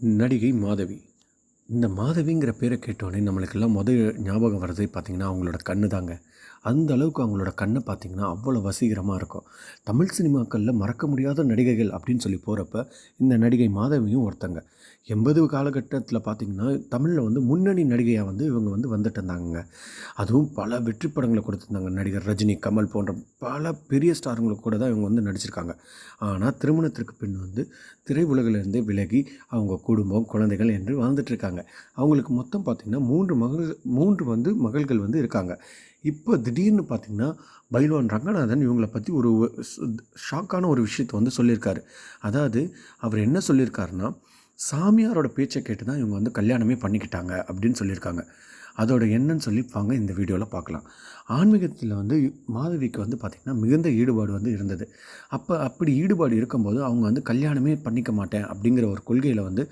நடிகை மாதவி. இந்த மாதவிங்கிற பேரை கேட்டோடனே நம்மளுக்கெல்லாம் ஞாபகம் வர்றது பார்த்திங்கன்னா அவங்களோட கண்ணு தாங்க. அந்த அளவுக்கு அவங்களோட கண்ணை பார்த்திங்கன்னா அவ்வளோ வசீகரமாக இருக்கும். தமிழ் சினிமாக்களில் மறக்க முடியாத நடிகைகள் அப்படின்னு சொல்லி போகிறப்ப இந்த நடிகை மாதவியும் ஒருத்தங்க. 80 காலகட்டத்தில் பார்த்திங்கன்னா தமிழில் வந்து முன்னணி நடிகையாக வந்து இவங்க வந்து வந்துட்டு இருந்தாங்க. அதுவும் பல வெற்றி படங்களை கொடுத்துருந்தாங்க. நடிகர் ரஜினி, கமல் போன்ற பல பெரிய ஸ்டாருங்களுக்கு கூட தான் இவங்க வந்து நடிச்சிருக்காங்க. ஆனால் திருமணத்திற்கு பின் வந்து திரையுலகிலிருந்து விலகி அவங்க குடும்பம், குழந்தைகள் என்று வாழ்ந்துட்டுருக்காங்க. அவங்களுக்கு மொத்தம் பார்த்திங்கன்னா 3 வந்து மகள்கள் வந்து இருக்காங்க. இப்போ திடீர்னு பார்த்திங்கன்னா பைல்வான் ரங்கநாதன் இவங்கள பற்றி ஒரு ஷாக்கான ஒரு விஷயத்தை வந்து சொல்லியிருக்காரு. அதாவது அவர் என்ன சொல்லியிருக்காருன்னா, சாமியாரோட பேச்சை கேட்டு தான் இவங்க வந்து கல்யாணமே பண்ணிக்கிட்டாங்க அப்படின்னு சொல்லியிருக்காங்க. அதோட என்னன்னு சொல்லி வாங்க இந்த வீடியோவில் பார்க்கலாம். ஆன்மீகத்தில் வந்து மாதவிக்கு வந்து பார்த்திங்கன்னா மிகுந்த ஈடுபாடு வந்து இருந்தது. அப்படி ஈடுபாடு இருக்கும்போது அவங்க வந்து கல்யாணமே பண்ணிக்க மாட்டேன் அப்படிங்கிற ஒரு கொள்கையில் வந்து